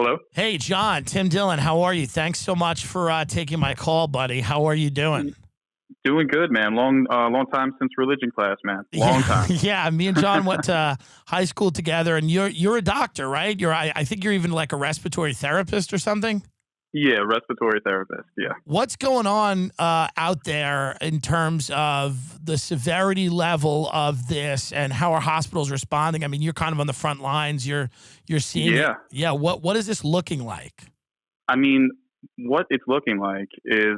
Hello. Hey, John, Tim Dillon, how are you? Thanks so much for taking my call, buddy. How are you doing? Doing good, man. Long time since religion class, man. Long time. Yeah. Me and John went to high school together, and you're a doctor, right? I think you're even like a respiratory therapist or something. Yeah, respiratory therapist. Yeah. What's going on out there in terms of the severity level of this and how our hospitals responding? I mean, you're kind of on the front lines. You're seeing it. Yeah. Yeah. What is this looking like? I mean, what it's looking like is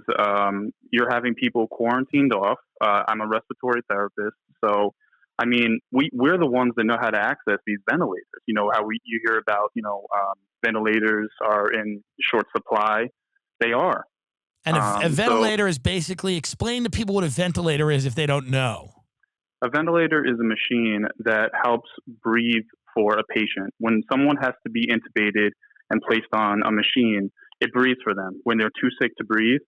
you're having people quarantined off. I'm a respiratory therapist, so I mean, we're the ones that know how to access these ventilators. You know how you hear about ventilators are in short supply. They are. And a ventilator is basically, explain to people what a ventilator is if they don't know. A ventilator is a machine that helps breathe for a patient. When someone has to be intubated and placed on a machine, it breathes for them when they're too sick to breathe.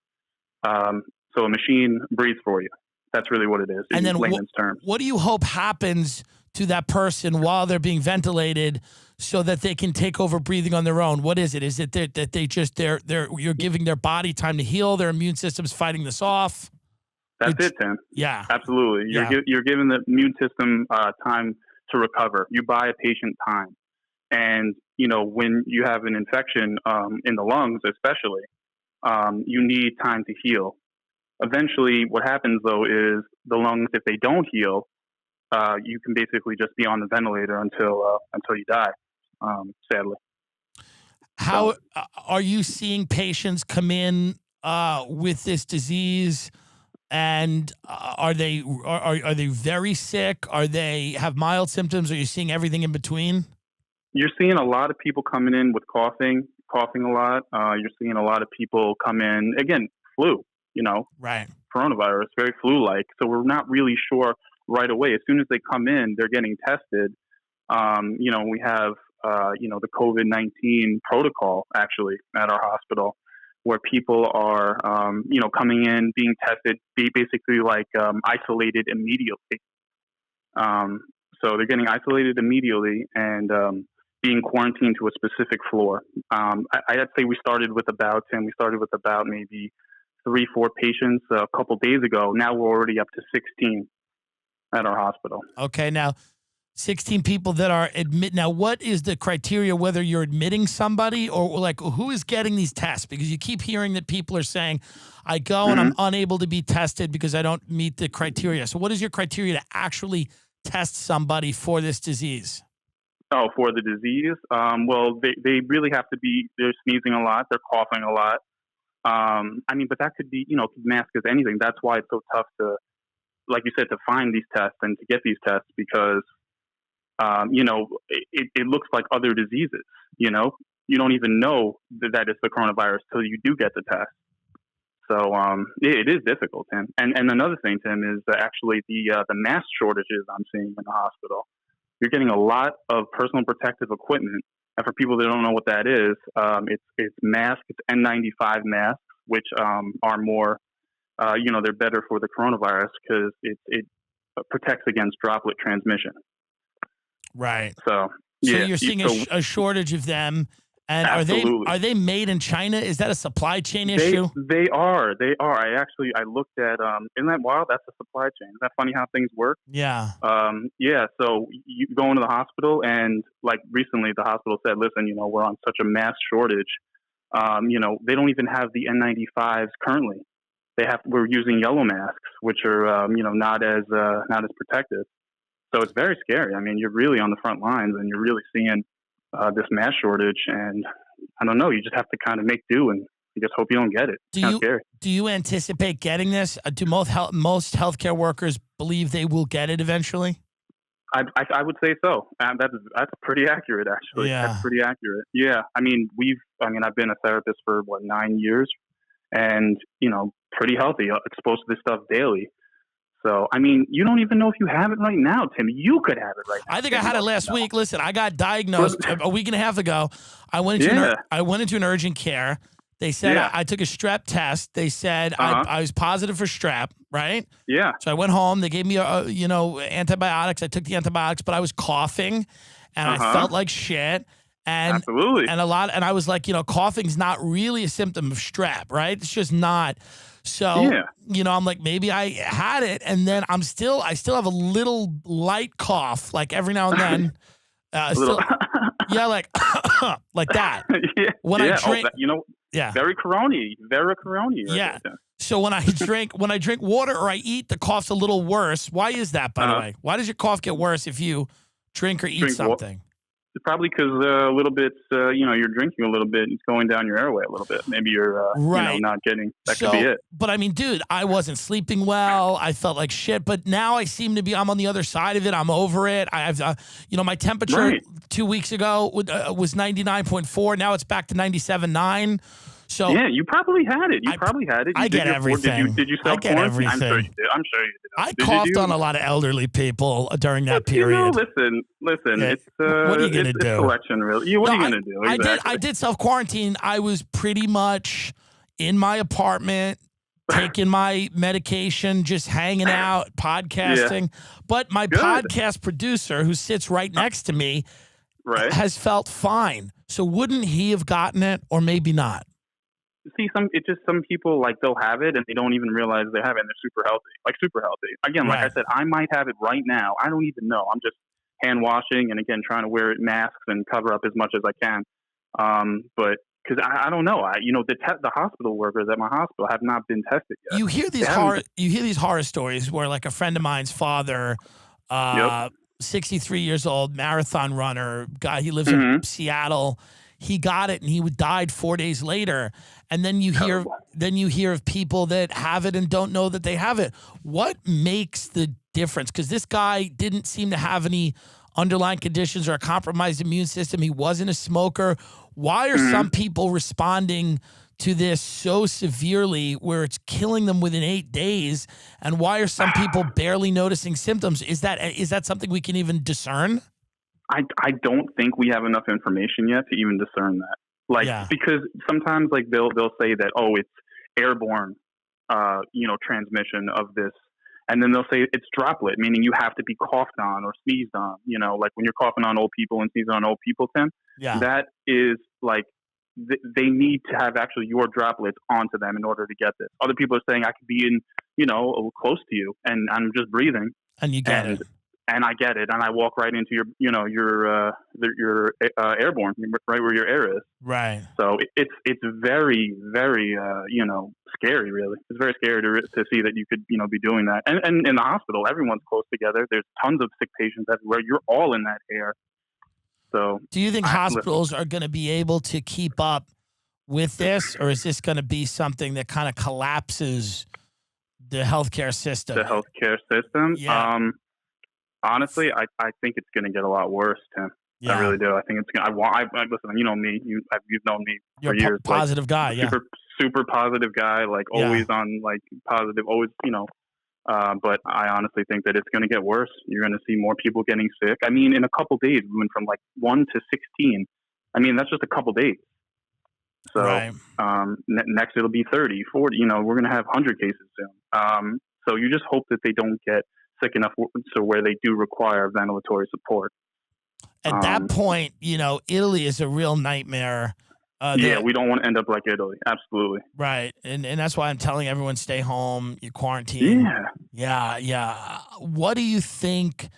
So a machine breathes for you. That's really what it is in layman's terms. What do you hope happens to that person while they're being ventilated so that they can take over breathing on their own? What is it? Is it that they just you're giving their body time to heal, their immune system's fighting this off? That's it, Tim. Yeah. Absolutely. You're giving the immune system time to recover. You buy a patient time. And, when you have an infection in the lungs especially, you need time to heal. Eventually, what happens, though, is the lungs, if they don't heal, you can basically just be on the ventilator until you die, sadly. How are you seeing patients come in with this disease? And are they very sick? Are they have mild symptoms? Are you seeing everything in between? You're seeing a lot of people coming in with coughing a lot. You're seeing a lot of people come in, again, flu, right? Coronavirus, very flu-like. So we're not really sure right away. As soon as they come in, they're getting tested. We have, the COVID-19 protocol actually at our hospital where people are, coming in, being tested, basically like isolated immediately. So they're getting isolated immediately and being quarantined to a specific floor. I'd say we started with about maybe 3-4 patients a couple days ago. Now we're already up to 16 at our hospital. Okay, now 16 people that are admit. Now, what is the criteria whether you're admitting somebody or like who is getting these tests? Because you keep hearing that people are saying, I go and I'm unable to be tested because I don't meet the criteria. So what is your criteria to actually test somebody for this disease? Oh, for the disease? Well, they really have to be, they're sneezing a lot, they're coughing a lot. But that could be, could mask as anything. That's why it's so tough to, like you said, to find these tests and to get these tests because, it looks like other diseases, You don't even know that it's the coronavirus till you do get the test. So it is difficult, Tim. And another thing, Tim, is that actually the mask shortages I'm seeing in the hospital. You're getting a lot of personal protective equipment. And for people that don't know what that is, it's masks, it's N95 masks, which are more, they're better for the coronavirus because it protects against droplet transmission. Right. So you're seeing a shortage of them. And absolutely. are they made in China? Is that a supply chain issue? They are. I looked at isn't that wild? That's a supply chain. Isn't that funny how things work? Yeah. So you go into the hospital and like recently the hospital said, listen, we're on such a mass shortage. They don't even have the N95s currently. We're using yellow masks, which are not as protective. So it's very scary. I mean, you're really on the front lines and you're really seeing this mass shortage, and I don't know. You just have to kind of make do, and you just hope you don't get it. It's scary. Do you anticipate getting this? Do most healthcare workers believe they will get it eventually? I would say so. That's pretty accurate, actually. Yeah. That's pretty accurate. Yeah. I've been a therapist for 9 years, and pretty healthy, exposed to this stuff daily. So, you don't even know if you have it right now, Tim. You could have it right now. I think I had it last week. Listen, I got diagnosed a week and a half ago. I went into an urgent care. They said I took a strep test. They said I was positive for strep, right? Yeah. So I went home. They gave me antibiotics. I took the antibiotics, but I was coughing and I felt like shit. And Absolutely. and I was like, coughing's not really a symptom of strep, right? It's just not. So, Yeah. I'm like, maybe I had it, and then I still have a little light cough, like every now and then. A little. Still, yeah, like like that. Yeah. When I Yeah. Oh, drink, yeah, very corony right yeah. there. So when I drink water or I eat, the cough's a little worse. Why is that, by the way? Why does your cough get worse if you drink or eat something? Probably because a little bit, you're drinking a little bit. It's going down your airway a little bit. Maybe you're, right. not getting. That could be it. But I mean, dude, I wasn't sleeping well. I felt like shit. But now I seem to be. I'm on the other side of it. I'm over it. I've, my temperature 2 weeks ago was 99.4. Now it's back to 97.9. So yeah, you probably had it. I get everything. Did you I get everything. I'm sure you did. I coughed on a lot of elderly people during that period. Listen. It's what are you gonna do? Selection, really. What are you gonna do? Exactly. I did self quarantine. I was pretty much in my apartment, taking my medication, just hanging out, podcasting. Yeah. But my podcast producer, who sits right next to me, has felt fine. So wouldn't he have gotten it, or maybe not? See, some people, like, they'll have it and they don't even realize they have it, and they're super healthy. Again, like I said, I might have it right now. I don't even know. I'm just hand washing and, again, trying to wear masks and cover up as much as I can. But because I don't know, the hospital workers at my hospital have not been tested yet. You hear these horror stories where, like, a friend of mine's father, 63 years old, marathon runner, guy, he lives in Seattle. He got it and he died 4 days later. And then you hear of people that have it and don't know that they have it. What makes the difference? Because this guy didn't seem to have any underlying conditions or a compromised immune system. He wasn't a smoker. Why are some people responding to this so severely where it's killing them within 8 days? And why are some people barely noticing symptoms? Is that something we can even discern? I don't think we have enough information yet to even discern that. Because sometimes, like, they'll say that, it's airborne, transmission of this. And then they'll say it's droplet, meaning you have to be coughed on or sneezed on, like when you're coughing on old people and sneezing on old people, Tim. Yeah. That is, like, they need to have actually your droplets onto them in order to get this. Other people are saying I could be in, close to you and I'm just breathing. And you get it. And I get it, and I walk right into your airborne, right where your air is. Right. So it's very, very scary. Really, it's very scary to see that you could be doing that. And in the hospital, everyone's close together. There's tons of sick patients everywhere. You're all in that air. So, do you think hospitals are going to be able to keep up with this, or is this going to be something that kind of collapses the healthcare system? The healthcare system. Yeah. Honestly, I think it's going to get a lot worse, Tim. Yeah. I really do. I think it's going to. Listen, you know me. You've known me for years. You're a positive guy, yeah. Super positive guy, like always on, like, positive, always, but I honestly think that it's going to get worse. You're going to see more people getting sick. I mean, in a couple days, we went from, like, 1 to 16. I mean, that's just a couple days. So next it'll be 30, 40. We're going to have 100 cases soon. So you just hope that they don't get sick enough so where they do require ventilatory support. At that point, Italy is a real nightmare. We don't want to end up like Italy. Absolutely. Right. And that's why I'm telling everyone, stay home, you quarantine. Yeah. What do you think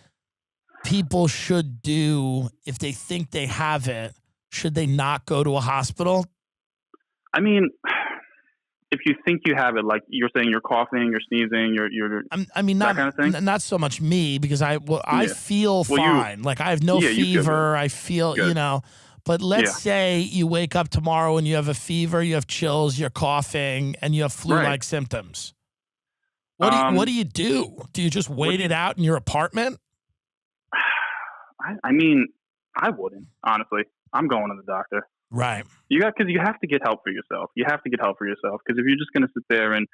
people should do if they think they have it? Should they not go to a hospital? I mean, if you think you have it, like you're saying, you're coughing, you're sneezing, you're not that kind of thing? Not so much me, because I feel fine. Like, I have no fever. I feel, but let's say you wake up tomorrow and you have a fever, you have chills, you're coughing, and you have flu-like symptoms. What do you do? Do you just wait it out in your apartment? I mean, I wouldn't, honestly. I'm going to the doctor. Right. Because you have to get help for yourself. You have to get help for yourself, because if you're just going to sit there and,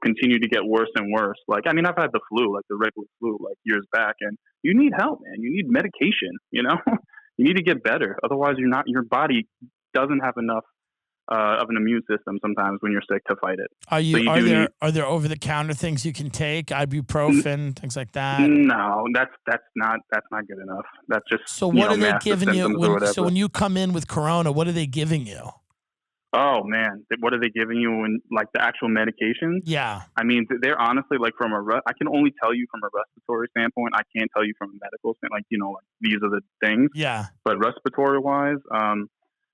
continue to get worse and worse, like, I mean, I've had the flu, like the regular flu, like years back, and you need help, man. You need medication, you need to get better. Otherwise, your body doesn't have enough of an immune system sometimes when you're sick to fight it. Are So you you are do need. there are there over the counter things you can take, ibuprofen, things like that? No, that's not good enough. That's just So what are they mask the giving you symptoms or when whatever. you come in with corona, what are they giving you? Oh man, what are they giving you when like the actual medications? Yeah. I mean, they're honestly like I can only tell you from a respiratory standpoint. I can't tell you from a medical standpoint. Like these are the things. Yeah. But respiratory wise,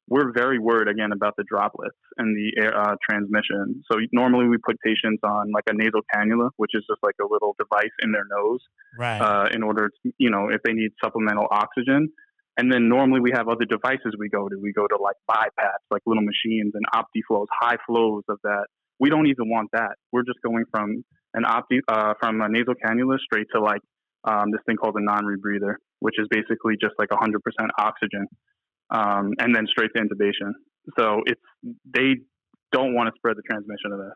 we're very worried again about the droplets and the air transmission. So normally we put patients on like a nasal cannula, which is just like a little device in their nose, Right. in order to, if they need supplemental oxygen. And then normally we have other devices we go to. We go to like BiPAPs, like little machines and OptiFlows, high flows of that. We don't even want that. We're just going from from a nasal cannula straight to like this thing called a non-rebreather, which is basically just like 100% oxygen, and then straight to intubation. So they don't want to spread the transmission of this.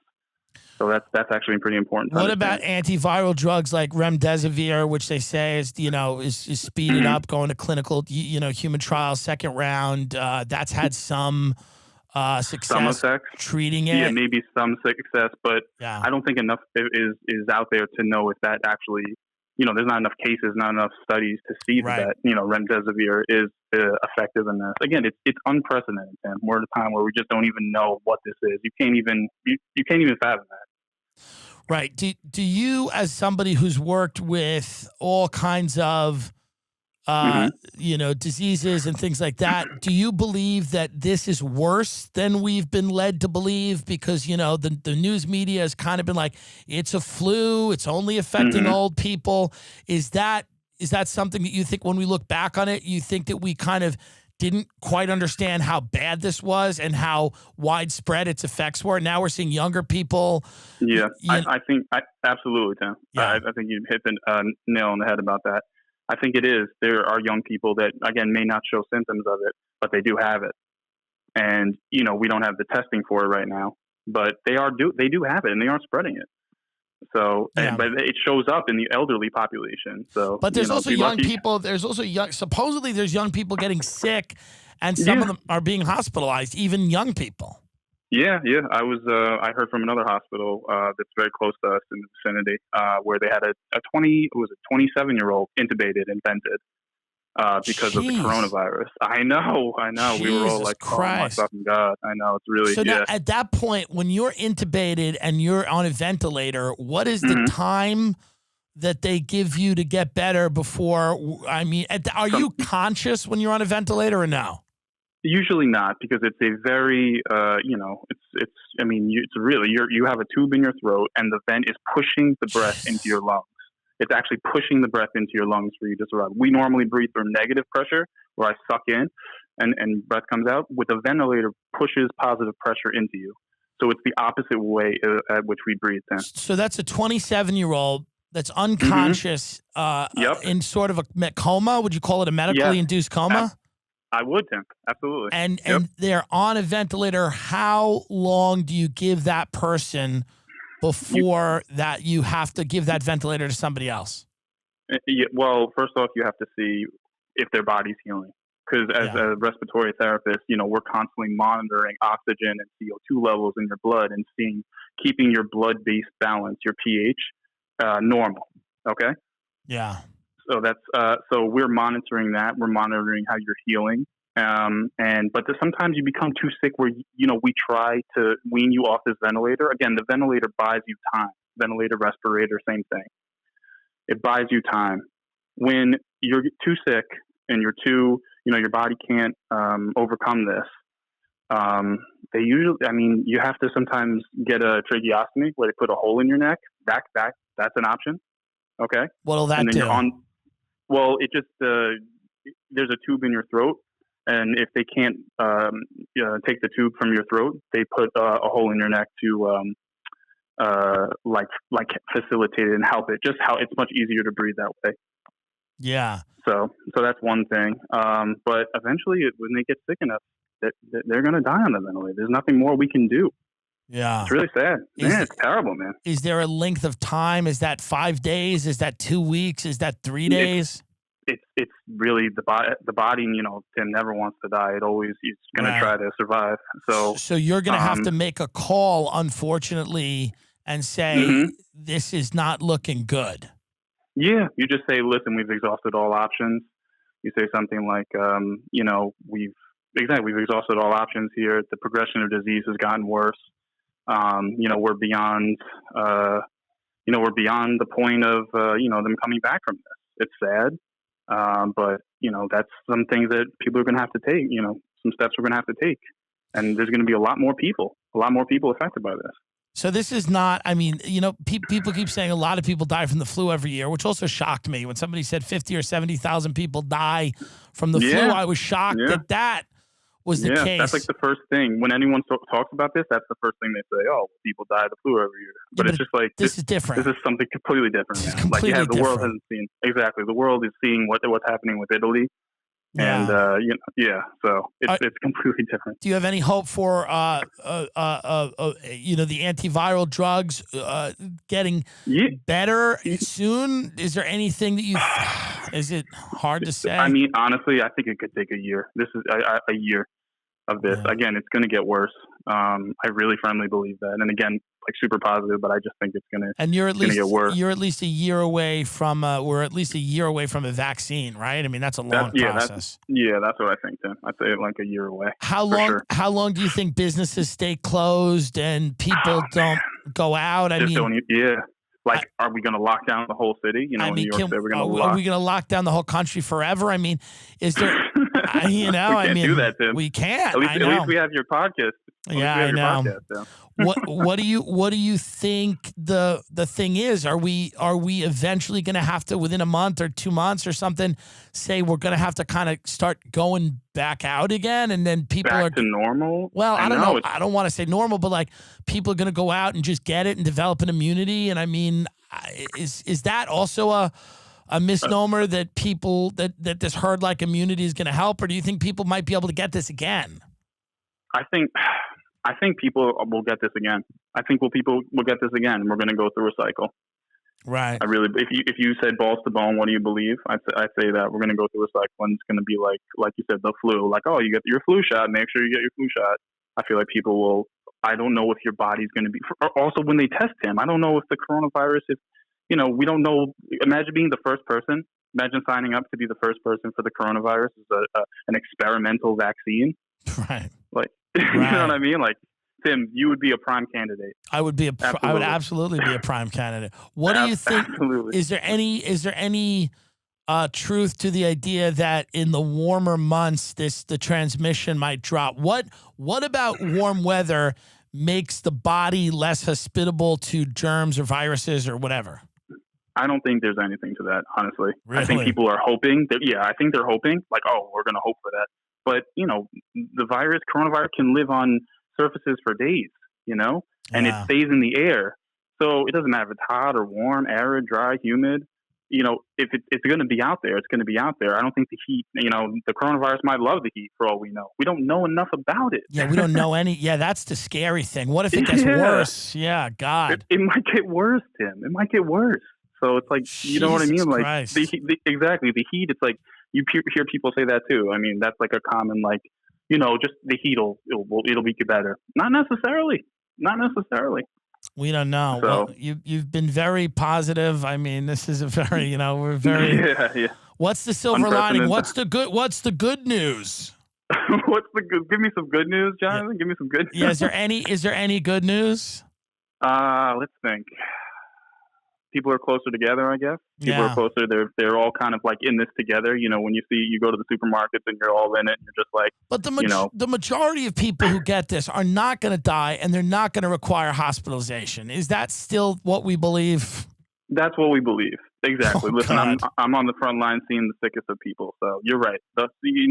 So that's actually pretty important. What about antiviral drugs like remdesivir, which they say is speeded up, going to clinical, human trials, second round. That's had some success effects treating it. Yeah, maybe some success, but Yeah. I don't think enough is out there to know if that actually, there's not enough cases, not enough studies to see Right. that remdesivir is effective in this. Again, it's unprecedented, Tim. We're at a time where we just don't even know what this is. You can't even fathom that. Right. Do you, as somebody who's worked with all kinds of diseases and things like that, do you believe that this is worse than we've been led to believe? Because, the news media has kind of been like, it's a flu, it's only affecting old people. Is that something that you think when we look back on it, you think that we kind of didn't quite understand how bad this was and how widespread its effects were? Now we're seeing younger people. Yeah, I think absolutely, Tim. Yeah. I think you hit the nail on the head about that. I think it is. There are young people that, again, may not show symptoms of it, but they do have it. And, we don't have the testing for it right now, but they do have it and they are spreading it. So, Yeah. but it shows up in the elderly population. So, but there's also young people. There's also supposedly there's young people getting sick, and some of them are being hospitalized, even young people. Yeah. I heard from another hospital that's very close to us in the vicinity, where they had a 27-year-old intubated and vented because of the coronavirus. I know. We were all like, Christ. "Oh my fucking god!" I know, it's really. So now, at that point, when you're intubated and you're on a ventilator, what is the time that they give you to get better before? I mean, are you conscious when you're on a ventilator or no? Usually not, because it's a very, it's really, you have a tube in your throat and the vent is pushing the breath into your lungs. It's actually pushing the breath into your lungs for you to survive. We normally breathe through negative pressure, where I suck in and breath comes out. With a ventilator, pushes positive pressure into you. So it's the opposite way at which we breathe then. So that's a 27-year-old that's unconscious in sort of a coma. Would you call it a medically induced coma? I would, Tim. Absolutely. And they're on a ventilator. How long do you give that person before that you have to give that ventilator to somebody else? Well, first off, you have to see if their body's healing. Because as a respiratory therapist, we're constantly monitoring oxygen and CO2 levels in your blood and keeping your blood-based balance, your pH, normal. Okay? Yeah. So that's so we're monitoring that. We're monitoring how you're healing. But sometimes you become too sick where, we try to wean you off this ventilator. Again, the ventilator buys you time. Ventilator, respirator, same thing. It buys you time. When you're too sick and you're too, your body can't overcome this, you have to sometimes get a tracheostomy where they put a hole in your neck. That's an option. Okay. What'll that do? Well, it just there's a tube in your throat, and if they can't take the tube from your throat, they put a hole in your neck to facilitate it and help it. Just how it's much easier to breathe that way. Yeah. So that's one thing. But eventually, when they get sick enough, they're going to die on the ventilator. There's nothing more we can do. Yeah. It's really sad. It's terrible, man. Is there a length of time? Is that 5 days? Is that 2 weeks? Is that 3 days? It's it's really the body, Tim never wants to die. It always is going to Right. try to survive. So, So you're going to have to make a call, unfortunately, and say, mhm. this is not looking good. Yeah, you just say, listen, we've exhausted all options. You say something like, we've exhausted all options here. The progression of disease has gotten worse. We're beyond, we're beyond the point of, them coming back from this. It's sad. But that's some things that people are going to have to take, some steps we're going to have to take. And there's going to be a lot more people affected by this. So this is not, I mean, people keep saying a lot of people die from the flu every year, which also shocked me. When somebody said 50 or 70,000 people die from the flu, I was shocked that was the case. That's like the first thing. When anyone talks about this, that's the first thing they say, oh, people die of the flu every year. But it's just like, this is different. This is something completely different. This is completely the different. world hasn't seen. Exactly. The world is seeing what's happening with Italy. Yeah. And, so it's completely different. Do you have any hope for, the antiviral drugs getting better soon? Is there anything that is it hard to say? I mean, honestly, I think it could take a year. This is a year of this. Yeah. Again, it's going to get worse. I really firmly believe that. And again, like super positive, but I just think it's going to. And you're at least get worse. You're at least a year away from. We're at least a year away from a vaccine, right? I mean, that's a long process. That's what I think, Tim. I'd say like a year away. How long? Sure. How long do you think businesses stay closed and people don't go out? Are we going to lock down the whole city? In New York City, we're going to lock. Are we going to lock down the whole country forever? I mean, is there? we can't do that, Tim. We can't. At least we have your podcast. I know. What do you think the thing is? Are we eventually going to have to, within a month or 2 months or something, say we're going to have to kind of start going back out again, and then people back to normal? Well, I don't know. I don't want to say normal, but like people are going to go out and just get it and develop an immunity. And I mean, is that also a misnomer that people that this herd-like immunity is going to help, or do you think people might be able to get this again? I think people will get this again. I think people will get this again. We're going to go through a cycle. Right. I really, if you said balls to bone, what do you believe? I'd say that we're going to go through a cycle, and it's going to be like you said, the flu. Like, oh, you get your flu shot. Make sure you get your flu shot. I feel like people will. I don't know if your body's going to be. Also, when they test him, I don't know if the coronavirus is. We don't know. Imagine being the first person. Imagine signing up to be the first person for the coronavirus as an experimental vaccine. Right. Like, you know what I mean? Like, Tim, you would be a prime candidate. I would absolutely be a prime candidate. What do you think? Absolutely. Is there any truth to the idea that in the warmer months, the transmission might drop? What about warm weather makes the body less hospitable to germs or viruses or whatever? I don't think there's anything to that, honestly. Really? I think people are hoping. I think they're hoping. Like, oh, we're going to hope for that. But, the coronavirus can live on surfaces for days, and it stays in the air. So it doesn't matter if it's hot or warm, arid, dry, humid. If it's going to be out there, it's going to be out there. I don't think the heat, the coronavirus might love the heat for all we know. We don't know enough about it. Yeah, we don't know any. Yeah, that's the scary thing. What if it gets worse? Yeah, God. It might get worse, Tim. It might get worse. So it's like, you know what I mean? Like, exactly. The heat, it's like, you hear people say that too. I mean, that's like a common, like, just the heat it'll make you better. Not necessarily. We don't know. So, well, you've been very positive. I mean, this is a very, we're very. Yeah. What's the silver lining? What's the good news? Give me some good news, Jonathan. Yeah. Give me some good news. Yeah. Is there any good news? Let's think. People are closer together, I guess. People are closer. They're all kind of like in this together. When you go to the supermarkets and you're all in it, and you're just like. But the majority of people who get this are not going to die, and they're not going to require hospitalization. Is that still what we believe? That's what we believe. Exactly. Oh, listen, God. I'm on the front line seeing the sickest of people. So you're right. Like you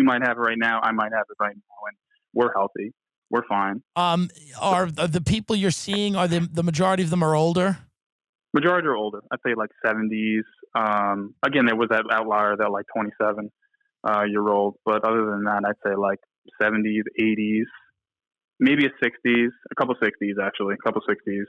might have it right now. I might have it right now, and we're healthy. We're fine. Are the people you're seeing? Are the majority of them are older? Majority are older. I'd say like 70s. Again, there was that outlier, that like 27 year old. But other than that, I'd say like 70s, 80s. maybe a 60s, a couple 60s actually, a couple 60s.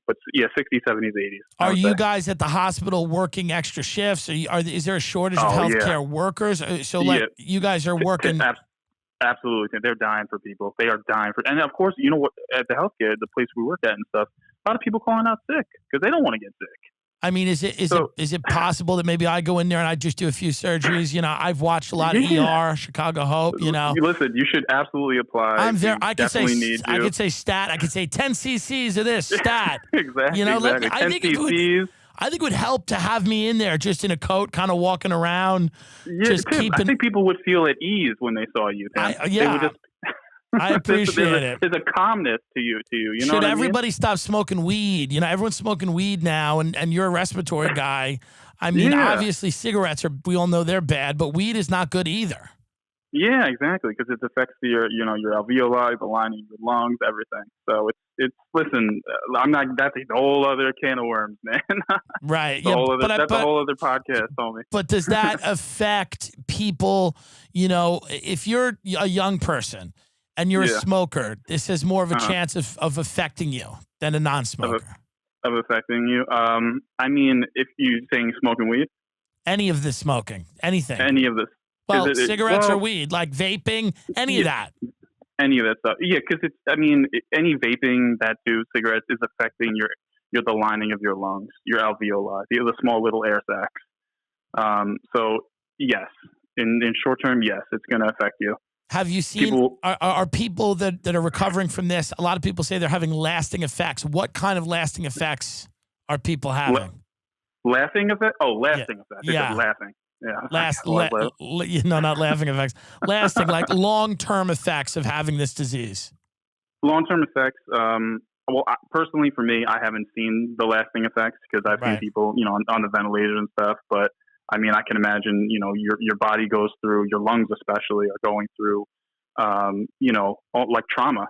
But yeah, 60s, 70s, 80s. I Are would you say. guys at the hospital working extra shifts? Is there a shortage of Oh yeah, healthcare workers? So yeah. like you guys are working. Absolutely, they're dying for people. They are dying for, and of course, you know what? At the healthcare, the place we work at and stuff, a lot of people calling out sick because they don't want to get sick. I mean, is it possible that maybe I go in there and I just do a few surgeries? You know, I've watched a lot of Yeah. ER, Chicago Hope. You know, Listen, you should absolutely apply. I'm there. We definitely need you. I could say stat. I could say 10 cc's of this stat. Exactly. You know, Exactly. I think it would help to have me in there just in a coat, kind of walking around, Yeah, just Tim, keeping. I think people would feel at ease when they saw you. Tim. Yeah. They would just. I appreciate it. There's a calmness to you. You know Should what I mean? everybody stop smoking weed? You know, everyone's smoking weed now, and you're a respiratory guy. I mean, Yeah. obviously cigarettes we all know they're bad, but weed is not good either. Yeah, exactly, because it affects your alveoli, the lining of your lungs, everything. So it's. Listen, I'm not. That's a whole other can of worms, man. Right. That's a whole other podcast, homie. But does that affect people? You know, if you're a young person and you're a smoker, this has more of a chance of affecting you than a non-smoker. Of affecting you. I mean, if you're saying smoking weed, any of this smoking, anything, any of this. Well, cigarettes or weed, like vaping, any of that. Any of that stuff. Yeah, because it's. I mean, any vaping that do cigarettes is affecting the lining of your lungs, your alveoli, the small little air sacs. So yes, in short term, yes, it's going to affect you. Have you seen are people that are recovering from this? A lot of people say they're having lasting effects. What kind of lasting effects are people having? Laughing effect? Oh, lasting effects. Yeah, laughing. Yeah. Not laughing effects. Lasting, like long-term effects of having this disease. Long-term effects. Well, personally, for me, I haven't seen the lasting effects because I've seen people, on the ventilator and stuff. But I mean, I can imagine, your body goes through, your lungs especially are going through, like trauma.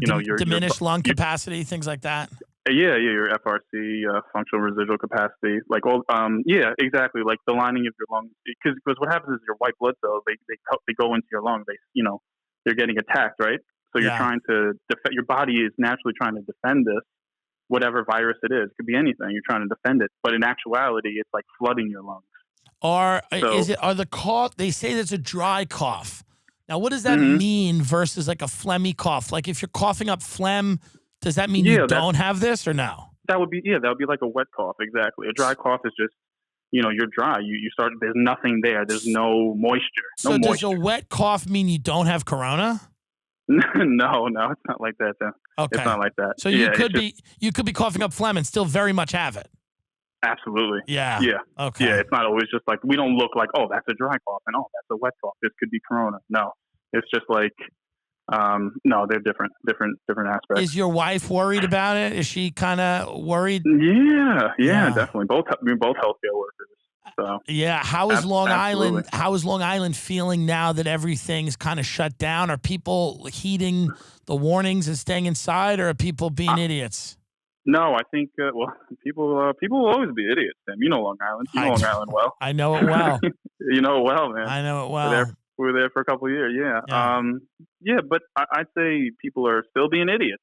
Your diminished lung capacity, things like that. Yeah, your FRC, functional residual capacity, like all, yeah, exactly, like the lining of your lungs. Because what happens is your white blood cells they go into your lungs. They're getting attacked, right? So you're trying to defend. Your body is naturally trying to defend this, whatever virus it is. It could be anything. You're trying to defend it, but in actuality, it's like flooding your lungs. They say there's a dry cough. Now, what does that mean versus like a phlegmy cough? Like if you're coughing up phlegm, does that mean you don't have this or no? That would be like a wet cough. Exactly. A dry cough is just, you're dry. You start, there's nothing there. There's no moisture. So does a wet cough mean you don't have corona? No, it's not like that. Okay. It's not like that. So you could be coughing up phlegm and still very much have it. Absolutely. Yeah. Yeah. Okay. Yeah. It's not always just like, we don't look like, oh, that's a dry cough and oh, that's a wet cough. This could be corona. No, it's just like, no, they're different aspects. Is your wife worried about it? Is she kind of worried? Yeah, definitely. We're both healthcare workers. So yeah, how is Long Island? How is Long Island feeling now that everything's kind of shut down? Are people heeding the warnings and staying inside, or are people being idiots? No, I think people will always be idiots. Tim, you know Long Island. You know Long Island well. I know it well. You know it well, man. I know it well. We were there for a couple of years. Yeah. But I'd say people are still being idiots.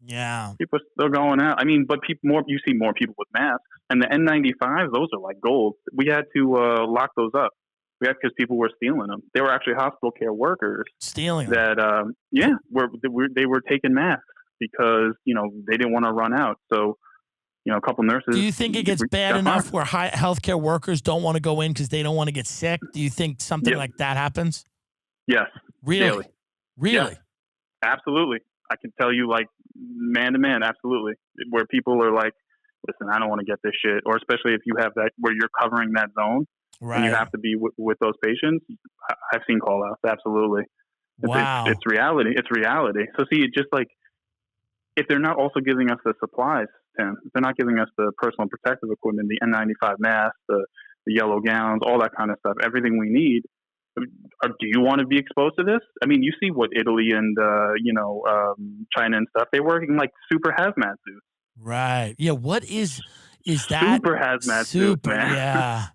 Yeah. People are still going out. I mean, but you see more people with masks. And the N95s, those are like gold. We had to lock those up. Because people were stealing them. They were actually hospital care workers stealing that. They were taking masks because they didn't want to run out. So a couple nurses. Do you think it gets bad enough where healthcare workers don't want to go in because they don't want to get sick? Do you think something like that happens? Yes. Really? Daily. Really? Yes. Absolutely. I can tell you, like, man to man, absolutely. Where people are like, listen, I don't want to get this shit. Or especially if you have that, where you're covering that zone. Right. And you have to be with those patients. I've seen call outs. Absolutely. Wow. It's reality. It's reality. So see, just like, if they're not also giving us the supplies, Tim, if they're not giving us the personal protective equipment, the N95 masks, the yellow gowns, all that kind of stuff, everything we need, do you want to be exposed to this? I mean, you see what Italy and, China and stuff, they're working like super hazmat suits. Right. Yeah. What is that? Super hazmat suits, man. Yeah.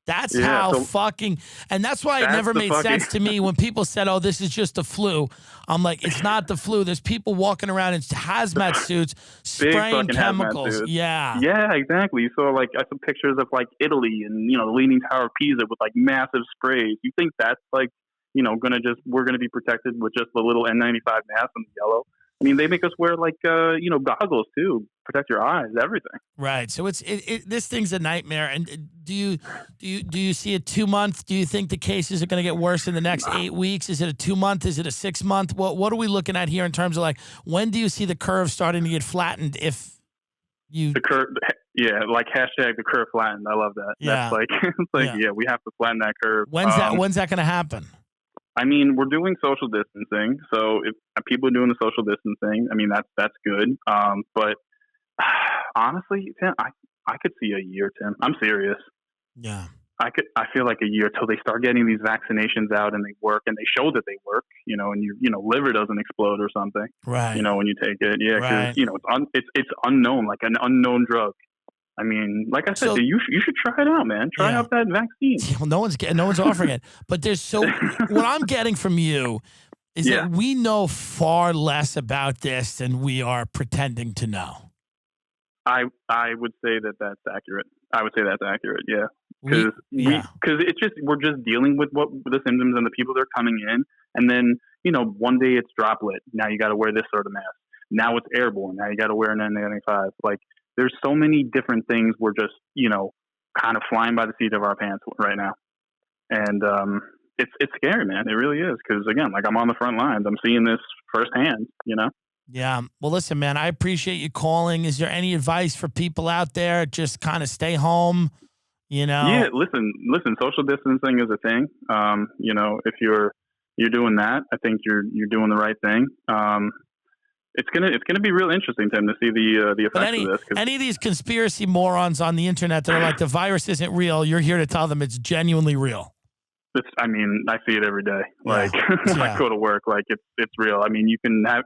That's Yeah, how so fucking, and that's why it that's never the made fucking sense to me when people said, "Oh, this is just the flu." I'm like, it's not the flu. There's people walking around in hazmat suits big spraying fucking hazmat chemicals. suits. Yeah, Yeah, exactly. So like I saw pictures of like Italy and the Leaning Tower of Pisa with like massive sprays. You think that's like we're gonna be protected with just the little N95 mask and the yellow? I mean, they make us wear like goggles too, protect your eyes, everything. right. So this thing's a nightmare. And do you see a 2 month? Do you think the cases are going to get worse in the next 8 weeks? Is it a 2 month? Is it a 6 month? What are we looking at here in terms of like when do you see the curve starting to get flattened? If you The curve, yeah, like hashtag the curve flattened. I love that. Yeah. That's like it's like Yeah. we have to flatten that curve. When's that going to happen? I mean, we're doing social distancing, so if people are doing the social distancing, I mean that's good. But honestly, Tim, I could see a year, Tim. I'm serious. Yeah. I feel like a year till they start getting these vaccinations out and they work and they show that they work, and your liver doesn't explode or something, Right. when you take it. Yeah, because Right. it's unknown, like an unknown drug. I mean, like I said, So- dude, you should try it out, man. Try Yeah. out that vaccine. Well, no one's offering it. But what I'm getting from you is Yeah. that we know far less about this than we are pretending to know. I would say that's accurate. I would say that's accurate. Yeah. Yeah. Because we're just dealing with the symptoms and the people that are coming in, and then one day it's droplet. Now you got to wear this sort of mask. Now it's airborne. Now you got to wear an N95. Like there's so many different things. We're just kind of flying by the seat of our pants right now, and it's scary, man. It really is. Because again, like I'm on the front lines. I'm seeing this firsthand. Yeah. Well, listen, man, I appreciate you calling. Is there any advice for people out there? Just kind of stay home. Yeah, listen. Social distancing is a thing. If you're doing that, I think you're doing the right thing. It's gonna be real interesting, Tim, to see the effects of this. Any of these conspiracy morons on the internet that are like the virus isn't real, you're here to tell them it's genuinely real. I see it every day. Like Yeah. I go to work, like it's real. I mean,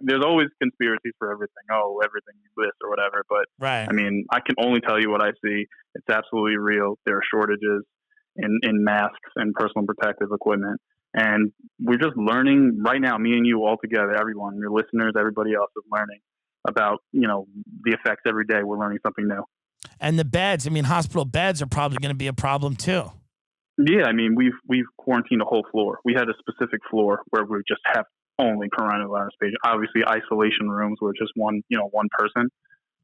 there's always conspiracies for everything. Oh, everything exists or whatever. But Right. I mean, I can only tell you what I see. It's absolutely real. There are shortages in masks and personal protective equipment. And we're just learning right now, me and you all together, everyone, your listeners, everybody else is learning about, the effects every day. We're learning something new. And the beds, hospital beds are probably going to be a problem too. Yeah, I mean, we've quarantined a whole floor. We had a specific floor where we just have only coronavirus patients. Obviously, isolation rooms were just one person.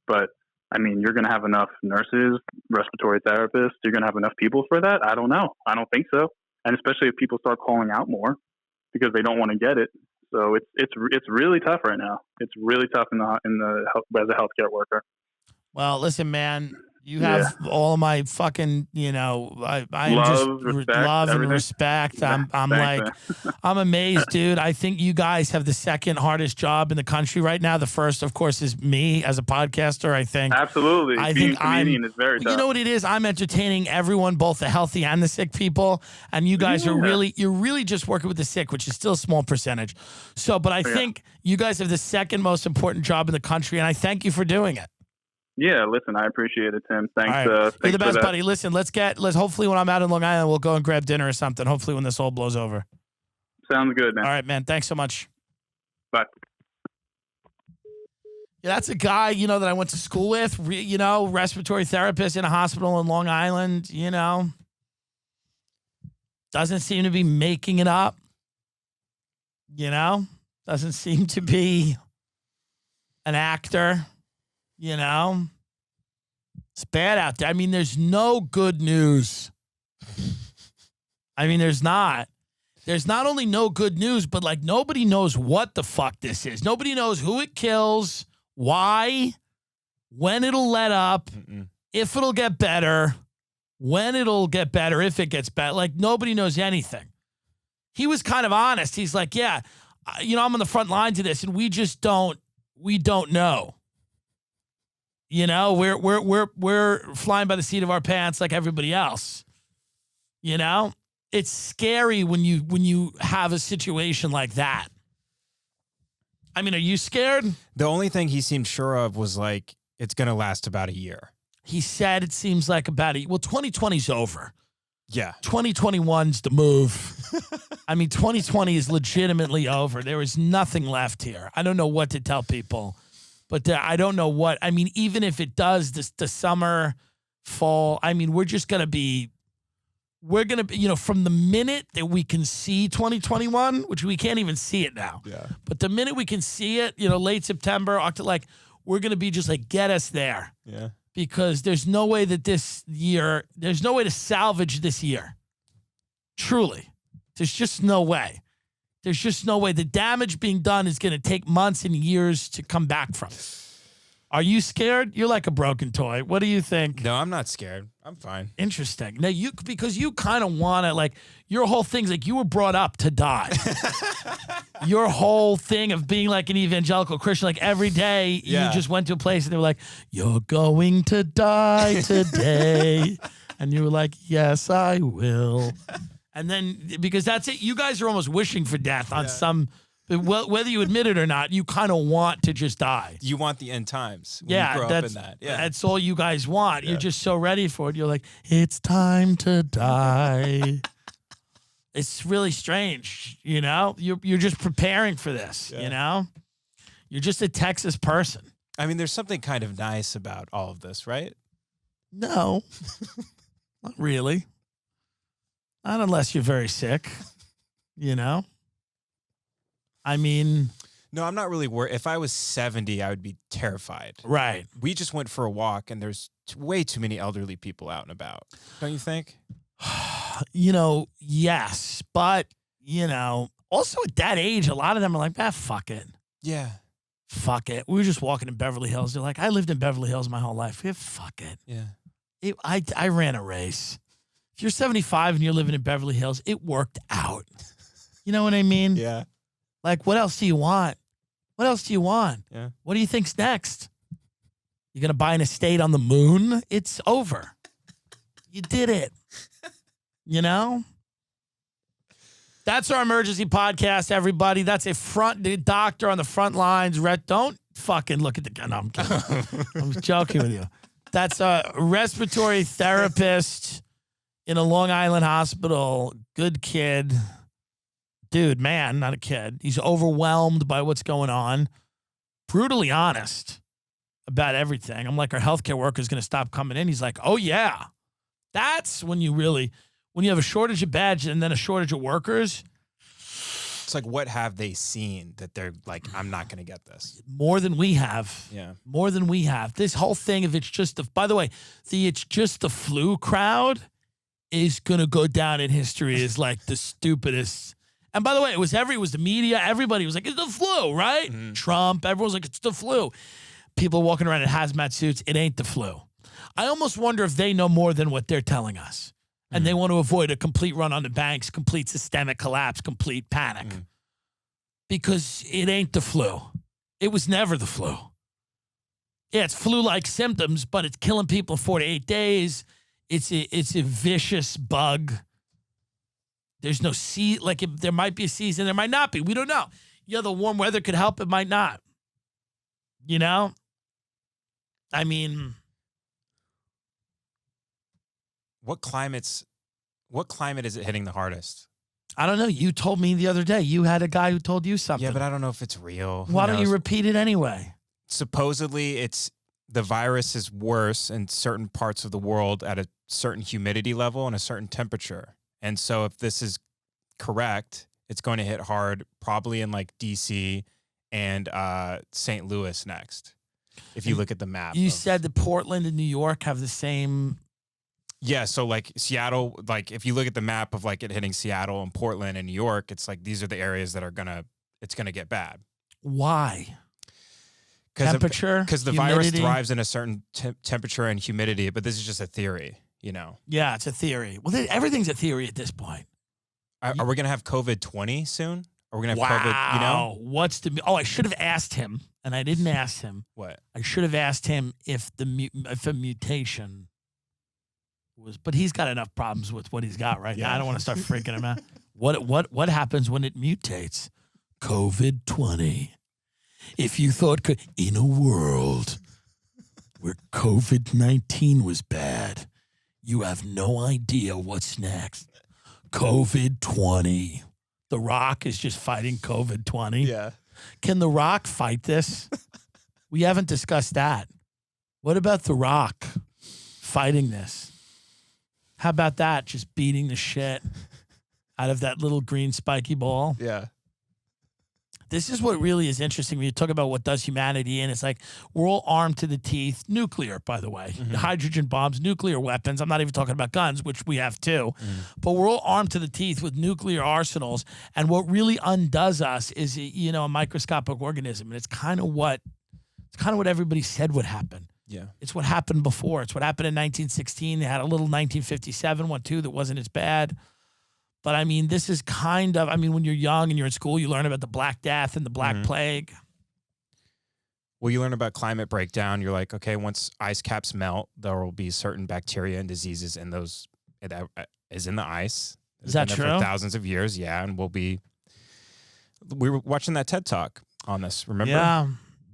But I mean, you're going to have enough nurses, respiratory therapists. You're going to have enough people for that. I don't know. I don't think so. And especially if people start calling out more because they don't want to get it. So it's really tough right now. It's really tough in the as a healthcare worker. Well, listen, man. You have all of my fucking, I love, respect, love and everything. respect. I'm Thanks, like, man. I'm amazed, dude. I think you guys have the second hardest job in the country right now. The first, of course, is me as a podcaster. I think Absolutely. Being a comedian is very tough. You know what it is? I'm entertaining everyone, both the healthy and the sick people. And you guys you're really just working with the sick, which is still a small percentage. So, but I think you guys have the second most important job in the country, and I thank you for doing it. Yeah, listen, I appreciate it, Tim. Thanks. All right. Thanks You're the best, for that. buddy. Listen, let's hopefully when I'm out in Long Island, we'll go and grab dinner or something. Hopefully when this all blows over. Sounds good, man. All right, man. Thanks so much. Bye. Yeah, that's a guy, that I went to school with, respiratory therapist in a hospital in Long Island, doesn't seem to be making it up, doesn't seem to be an actor. It's bad out there. There's no good news. There's not. There's not only no good news, but like nobody knows what the fuck this is. Nobody knows who it kills, why, when it'll let up, if it'll get better, when it'll get better, if it gets better. Like nobody knows anything. He was kind of honest. He's like, yeah, I'm on the front lines of this and we don't know. We're flying by the seat of our pants like everybody else. It's scary when you have a situation like that. Are you scared? The only thing he seemed sure of was like it's going to last about a year. He said it seems like 2020's over. Yeah. 2021's the move. I mean, 2020 is legitimately over. There is nothing left here. I don't know what to tell people, but I don't know what. I mean, even if it does, the summer, fall, I mean, we're going to be, from the minute that we can see 2021, which we can't even see it now. Yeah. But the minute we can see it, late September, October, we're going to be just get us there. Yeah. Because there's no way that there's no way to salvage this year. Truly. There's just no way. There's just no way. The damage being done is going to take months and years to come back from. Are you scared? You're like a broken toy. What do you think? No, I'm not scared. I'm fine. Interesting. Now, because you kind of want to, your whole thing's you were brought up to die. Your whole thing of being an evangelical Christian, every day you just went to a place and they were like, you're going to die today. And you were like, yes, I will. And then, because that's it, you guys are almost wishing for death on some, whether you admit it or not, you kind of want to just die. You want the end times. When you grow up in that. Yeah. That's all you guys want. Yeah. You're just so ready for it. You're like, it's time to die. It's really strange, You're just preparing for this, You're just a Texas person. I mean, there's something kind of nice about all of this, right? No, not really. Not unless you're very sick, I mean... No, I'm not really worried. If I was 70, I would be terrified. Right. We just went for a walk, and there's way too many elderly people out and about. Don't you think? Yes. But, also at that age, a lot of them are like, fuck it. Yeah. Fuck it. We were just walking in Beverly Hills. They're like, I lived in Beverly Hills my whole life. Yeah, fuck it. Yeah. I ran a race. If you're 75 and you're living in Beverly Hills, it worked out. You know what I mean? Yeah. What else do you want? What else do you want? Yeah. What do you think's next? You're going to buy an estate on the moon? It's over. You did it. That's our emergency podcast, everybody. That's the doctor on the front lines. Don't fucking look at the gun. No, I'm kidding. I'm joking with you. That's a respiratory therapist in a Long Island hospital. Good kid. Dude, man, not a kid. He's overwhelmed by what's going on. Brutally honest about everything. I'm like, our healthcare worker's going to stop coming in. He's like, oh, yeah. That's when you have a shortage of beds and then a shortage of workers. It's what have they seen that they're like, I'm not going to get this? More than we have. Yeah. More than we have. This whole thing of it's just the flu crowd is going to go down in history as the stupidest. And by the way, it was the media. Everybody was like, it's the flu, right? Mm-hmm. Trump, everyone's like, it's the flu. People walking around in hazmat suits, it ain't the flu. I almost wonder if they know more than what they're telling us. And they want to avoid a complete run on the banks, complete systemic collapse, complete panic. Because it ain't the flu. It was never the flu. Yeah, it's flu-like symptoms, but it's killing people in 4 to 8 days. It's a vicious bug. There's no there might be a season, there might not be. We don't know. The warm weather could help, it might not. I mean, what climate is it hitting the hardest? I don't know. You told me the other day. You had a guy who told you something. Yeah, but I don't know if it's real. Why don't you repeat it anyway? Supposedly, the virus is worse in certain parts of the world at a certain humidity level and a certain temperature. And so if this is correct, it's going to hit hard probably in DC and St. Louis next. If you look at the map. You said that Portland and New York have the same. Yeah, so Seattle, if you look at the map of it hitting Seattle and Portland and New York, it's these are the areas that it's going to get bad. Why? Temperature? Because the virus thrives in a certain temperature and humidity, but this is just a theory. Yeah, it's a theory. Well, everything's a theory at this point. Are we going to have COVID-20 soon? Are we going to have COVID, What's I should have asked him, and I didn't ask him. What? I should have asked him if a mutation was, but he's got enough problems with what he's got right now. I don't want to start freaking him out. What happens when it mutates? COVID-20. If you thought in a world where COVID-19 was bad, You have no idea what's next. COVID-20. The Rock is just fighting COVID-20. Yeah. Can The Rock fight this? We haven't discussed that. What about The Rock fighting this? How about that? Just beating the shit out of that little green spiky ball. Yeah. This is what really is interesting when you talk about what does humanity in. It's like we're all armed to the teeth. Nuclear, by the way. Hydrogen bombs, nuclear weapons. I'm not even talking about guns, which we have too. But we're all armed to the teeth with nuclear arsenals. And what really undoes us is, you know, a microscopic organism. And it's kind of what everybody said would happen. Yeah. It's what happened before. It's what happened in 1916. They had a little 1957 one too that wasn't as bad. But I mean, this is kind of, I mean, when you're young and you're in school, you learn about the Black Death and the Black Plague. Well, you learn about climate breakdown. You're like, okay, once ice caps melt, there will be certain bacteria and diseases in those that is in the ice. Is that true? For thousands of years, yeah. And we were watching that TED Talk on this, remember? Yeah.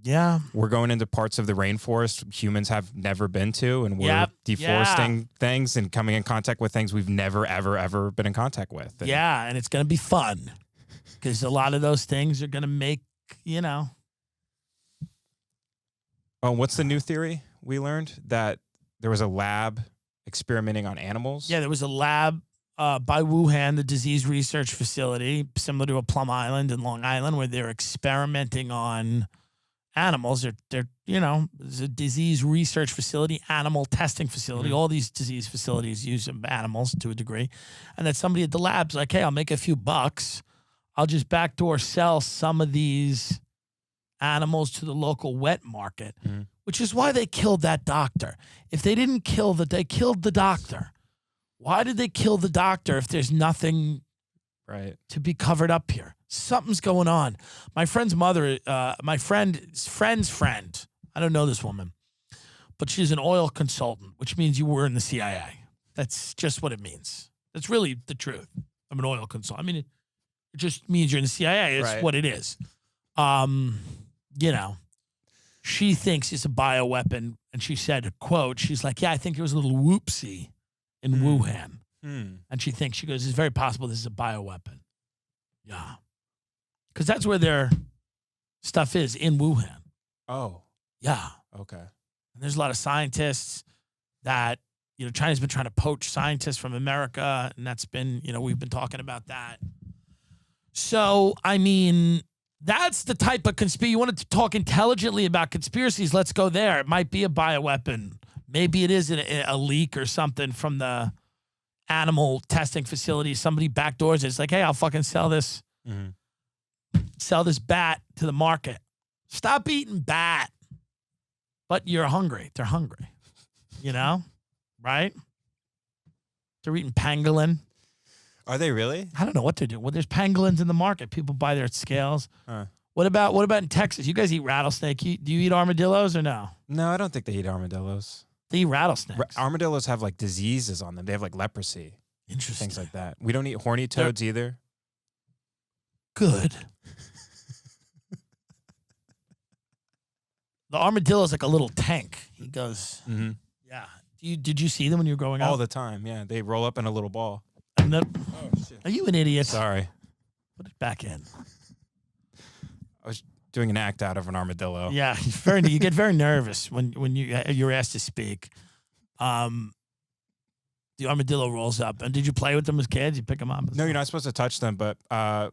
Yeah. We're going into parts of the rainforest humans have never been to, and we're deforesting things and coming in contact with things we've never, ever, ever been in contact with. And and it's going to be fun because a lot of those things are going to make, you know. Oh, what's the new theory we learned? That there was a lab experimenting on animals? Yeah, there was a lab by Wuhan, the disease research facility, similar to a Plum Island in Long Island, where they're experimenting on animals. They're you know, it's a disease research facility, animal testing facility. All these disease facilities use animals to a degree. And that somebody at the lab's like, hey, I'll make a few bucks. I'll just backdoor sell some of these animals to the local wet market, which is why they killed that doctor. If they didn't kill they killed the doctor. Why did they kill the doctor if there's nothing to be covered up here? Something's going on. My friend's mother, my friend's friend, I don't know this woman, but she's an oil consultant, which means you were in the CIA. That's just what it means. That's really the truth. I'm an oil consultant. I mean, it just means you're in the CIA. It's what it is. You know, she thinks it's a bioweapon, and she said, quote, she's like, yeah, I think there was a little whoopsie in Wuhan. And she goes, it's very possible this is a bioweapon. Yeah. Because that's where their stuff is, in Wuhan. Oh. Yeah. Okay. And there's a lot of scientists that, you know, China's been trying to poach scientists from America, and that's been, you know, we've been talking about that. So, I mean, that's the type of conspiracy. You wanted to talk intelligently about conspiracies, let's go there. It might be a bioweapon. Maybe it is a leak or something from the animal testing facility. Somebody backdoors it. It's like, hey, I'll fucking sell this. Sell this bat to the market. Stop eating bat. But you're hungry. They're hungry. You know? Right? They're eating pangolin. Are they really? I don't know what they're doing. Well, there's pangolins in the market. People buy their scales. What about in Texas? You guys eat rattlesnake. Do you eat armadillos or no? No, I don't think they eat armadillos. They eat rattlesnakes. Armadillos have like diseases on them. They have like leprosy. Interesting. Things like that. We don't eat horny toads either. Good. The armadillo is like a little tank. He goes, yeah. Did you see them when you were growing up? All the time, yeah. They roll up in a little ball. Oh, shit. Are you an idiot? Sorry. Put it back in. I was doing an act out of an armadillo. Yeah, you get very nervous when you're asked to speak. The armadillo rolls up. And did you play with them as kids? You pick them up? No, you're not supposed to touch them. But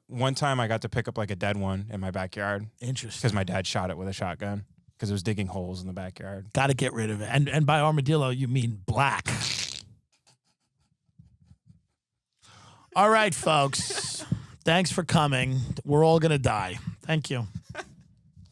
one time I got to pick up like a dead one in my backyard. Interesting. Because my dad shot it with a shotgun. Because it was digging holes in the backyard. Got to get rid of it. And by armadillo, you mean black. All right, folks. Thanks for coming. We're all going to die. Thank you.